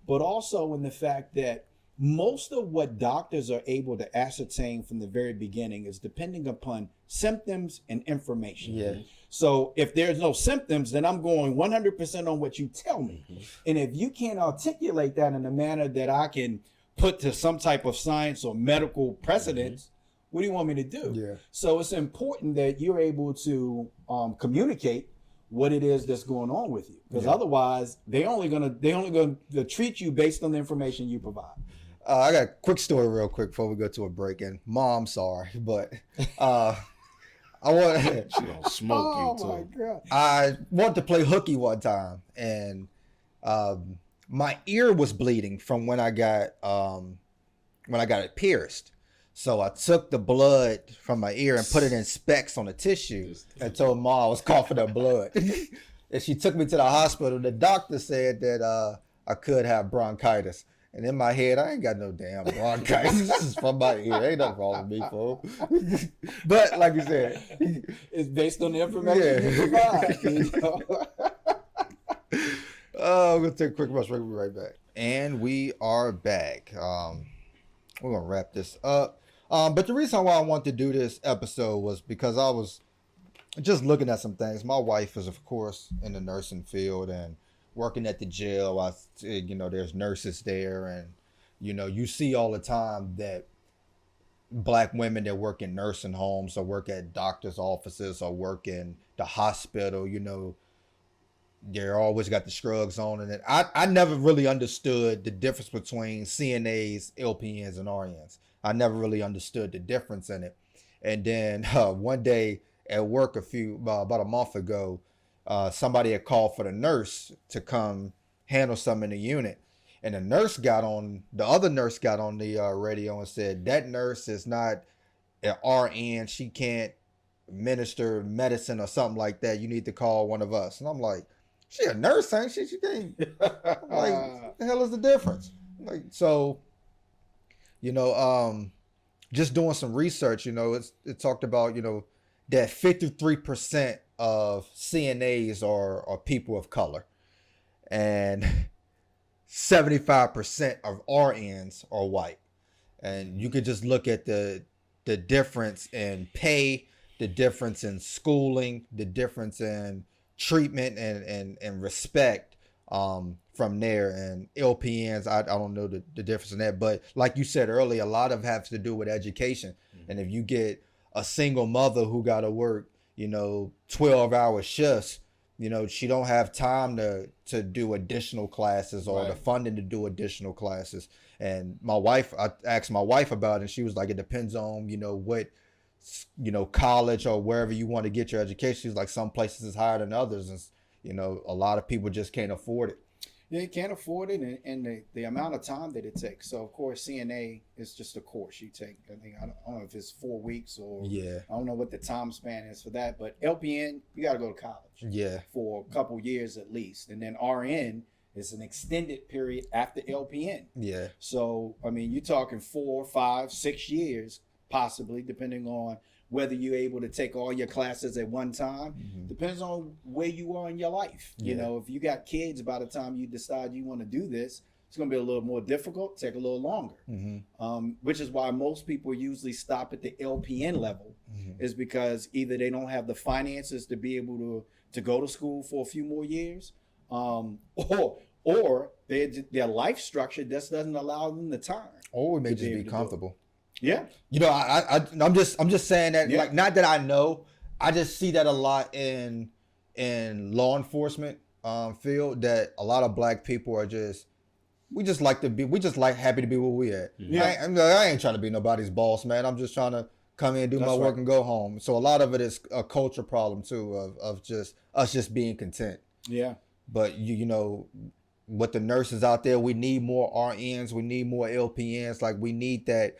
but also in the fact that most of what doctors are able to ascertain from the very beginning is depending upon symptoms and information. Yeah. So if there's no symptoms, then I'm going 100% on what you tell me. And if you can't articulate that in a manner that I can put to some type of science or medical precedence, what do you want me to do? Yeah. So it's important that you're able to communicate what it is that's going on with you, because otherwise they only gonna treat you based on the information you provide. I got a quick story real quick before we go to a break. And Mom, sorry, but I want She gonna smoke you too. my God. I wanted to play hooky one time, and my ear was bleeding from when I got it pierced. So I took the blood from my ear and put it in specks on the tissue and told Mom I was coughing up blood. And she took me to the hospital. The doctor said that I could have bronchitis. And in my head, I ain't got no damn bronchitis. This is from my ear. Ain't nothing wrong with me, fool. But like you said, It's based on the information you provide. You know? Oh, we're going to take a quick rush. We'll be right back. And we are back. We're going to wrap this up. But the reason why I want to do this episode was because I was just looking at some things. My wife is, of course, in the nursing field and working at the jail. There's nurses there, and you see all the time that Black women that work in nursing homes or work at doctors' offices or work in the hospital, they're always got the scrubs on. And I never really understood the difference between CNAs, LPNs, and RNs. I never really understood the difference in it. And then one day at work about a month ago, somebody had called for the nurse to come handle something in the unit. And the other nurse got on the radio and said, that nurse is not an RN. She can't administer medicine or something like that. You need to call one of us. And I'm like, she a nurse, ain't she? She can't. Like, what the hell is the difference? Like, so, just doing some research, it talked about, that 53% of CNAs are people of color, and 75% of RNs are white. And you could just look at the difference in pay, the difference in schooling, the difference in treatment and respect from there. And LPNs, I don't know the difference in that, but like you said earlier, a lot of it has to do with education. And if you get a single mother who got to work 12-hour shifts, she don't have time to do additional classes or the funding to do additional classes. And I asked my wife about it, and she was like, it depends on what college or wherever you want to get your education. She's like, some places is higher than others, and a lot of people just can't afford it. They can't afford it, and the amount of time that it takes. So, of course, CNA is just a course you take. I don't know if it's 4 weeks or I don't know what the time span is for that. But LPN, you got to go to college for a couple years at least. And then RN is an extended period after LPN. Yeah. So, you're talking 4, 5, 6 years, possibly, depending on whether you're able to take all your classes at one time. Depends on where you are in your life. If you got kids, by the time you decide you want to do this, it's going to be a little more difficult, take a little longer. Which is why most people usually stop at the LPN level, is because either they don't have the finances to be able to go to school for a few more years, or their life structure just doesn't allow them the time. Or we may just be comfortable. Yeah. I'm just saying that, like, not that I know, I just see that a lot in law enforcement field, that a lot of Black people are we just happy to be where we at. I ain't trying to be nobody's boss, man. I'm just trying to come in, do my work, and go home. So a lot of it is a culture problem too, of just us just being content. Yeah. But with the nurses out there, we need more RNs, we need more LPNs. Like we need that.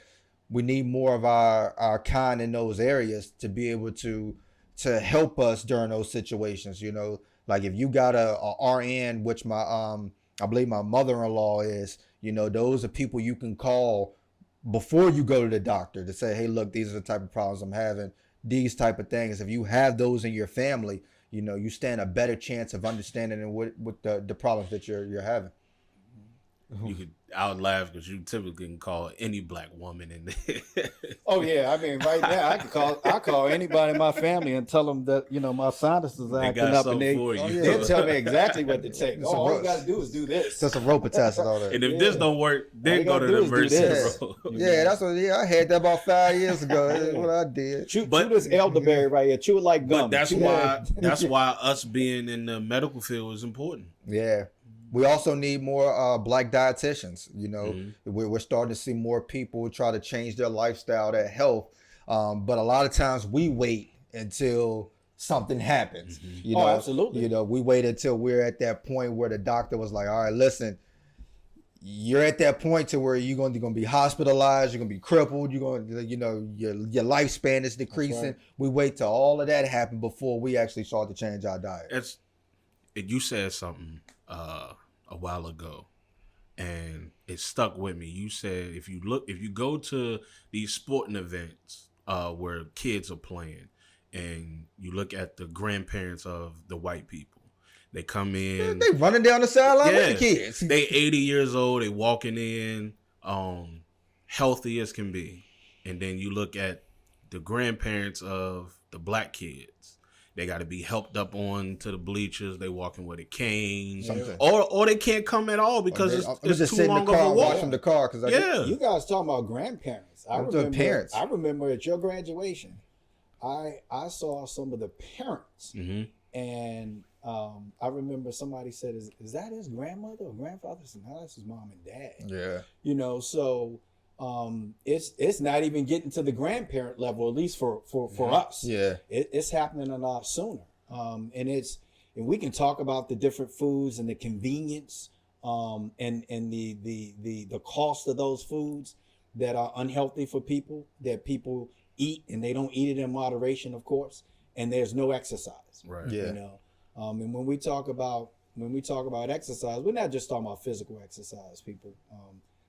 We need more of our kind in those areas to be able to help us during those situations. You know, like if you got a RN, which my I believe my mother-in-law is, you know, those are people you can call before you go to the doctor to say, hey, look, these are the type of problems I'm having, these type of things. If you have those in your family, you know, you stand a better chance of understanding what the problems that you're having. You could, I would laugh because you typically can call any black woman in there. Oh yeah, I mean, right now I call anybody in my family and tell them that, you know, my sinuses are acting up, and they'll tell me exactly what to take. All you gotta do is do this. Just a rope test and all that. And if this don't work, then go to the emergency room. Yeah, that's what. Yeah, I had that about 5 years ago. That's what I did. Chew this elderberry right here. Chew it like gum. But that's why us being in the medical field is important. Yeah. We also need more black dietitians. You know, we're starting to see more people try to change their lifestyle, their health. But a lot of times we wait until something happens. You know, absolutely. You know, we wait until we're at that point where the doctor was like, all right, listen, you're at that point to where you're going to be hospitalized, you're going to be crippled, you're going to, you know, your lifespan is decreasing. Right. We wait till all of that happen before we actually start to change our diet. You said something a while ago, and it stuck with me. You said if you go to these sporting events where kids are playing, and you look at the grandparents of the white people, they come in, they running down the sideline with the kids. They 80 years old, they walking in, healthy as can be, and then you look at the grandparents of the black kids. They got to be helped up on to the bleachers. They walking with a cane, or they can't come at all because it's too long of a walk. Watching the car, because you guys talking about grandparents. I remember at your graduation, I saw some of the parents, and I remember somebody said, "Is that his grandmother or grandfather?" I said, "No, that's his mom and dad." Yeah, you know, so. It's not even getting to the grandparent level, at least for us. Yeah, it's happening a lot sooner. And we can talk about the different foods and the convenience, and the cost of those foods that are unhealthy for people, that people eat, and they don't eat it in moderation, of course. And there's no exercise, right? Yeah. You know, and when we talk about exercise, we're not just talking about physical exercise, people.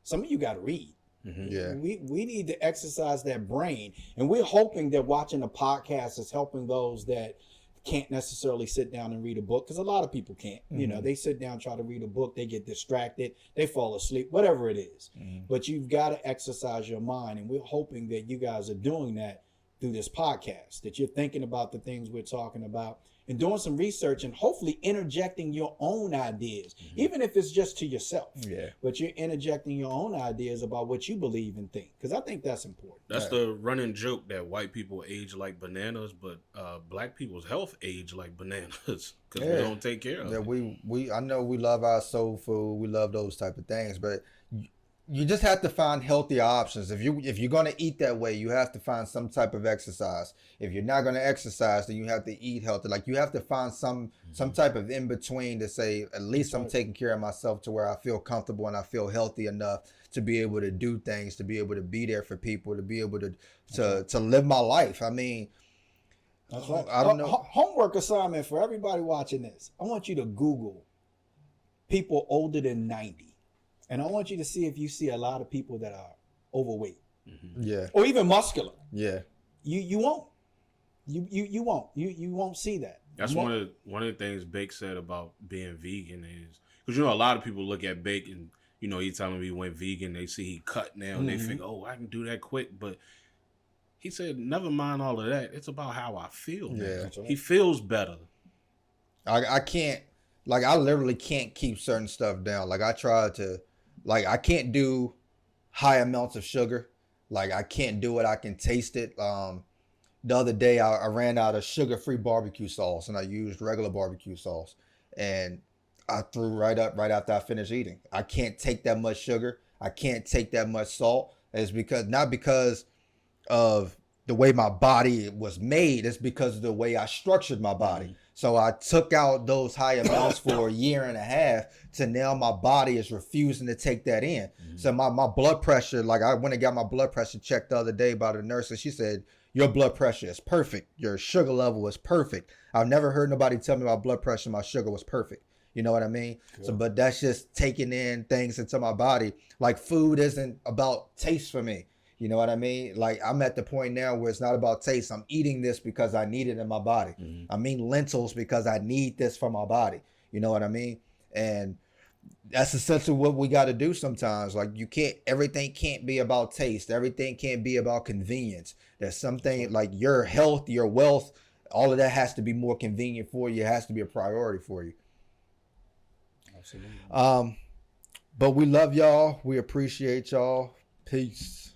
Some of you got to read. Yeah, we need to exercise that brain, and we're hoping that watching a podcast is helping those that can't necessarily sit down and read a book, because a lot of people can't. You know, they sit down, try to read a book, they get distracted, they fall asleep, whatever it is. But you've got to exercise your mind, and we're hoping that you guys are doing that through this podcast, that you're thinking about the things we're talking about and doing some research and hopefully interjecting your own ideas, even if it's just to yourself. Yeah. But you're interjecting your own ideas about what you believe and think, because I think that's important. That's the running joke that white people age like bananas, but black people's health age like bananas because we don't take care of it. I know we love our soul food, we love those type of things, but you just have to find healthier options. If you're going to eat that way, you have to find some type of exercise. If you're not going to exercise, then you have to eat healthy. Like you have to find some type of in between to say, at least I'm taking care of myself to where I feel comfortable and I feel healthy enough to be able to do things, to be able to be there for people, to be able to live my life. I mean, that's right. I don't know. Homework assignment for everybody watching this. I want you to Google people older than 90. And I want you to see if you see a lot of people that are overweight, or even muscular. Yeah, you won't. You won't. You won't see that. That's one of the things Bake said about being vegan is because a lot of people look at Bake and he telling me he went vegan. They see he cut now and they think, oh, I can do that quick. But he said, never mind all of that. It's about how I feel. Yeah, right. He feels better. I can't. Like I literally can't keep certain stuff down. Like I try to. Like, I can't do high amounts of sugar. Like, I can't do it. I can taste it. The other day, I ran out of sugar-free barbecue sauce, and I used regular barbecue sauce. And I threw right after I finished eating. I can't take that much sugar. I can't take that much salt. It's not because of the way my body was made. It's because of the way I structured my body. So I took out those high amounts for a year and a half to now my body is refusing to take that in. So my blood pressure, like I went and got my blood pressure checked the other day by the nurse, and she said, your blood pressure is perfect. Your sugar level is perfect. I've never heard nobody tell me my blood pressure, my sugar was perfect. You know what I mean? Cool. So, but that's just taking in things into my body. Like food isn't about taste for me. You know what I mean? Like I'm at the point now where it's not about taste. I'm eating this because I need it in my body. I mean lentils because I need this for my body. You know what I mean? And that's essentially what we got to do sometimes. Like everything can't be about taste. Everything can't be about convenience. There's something like your health, your wealth, all of that has to be more convenient for you. It has to be a priority for you. Absolutely. But we love y'all. We appreciate y'all. Peace.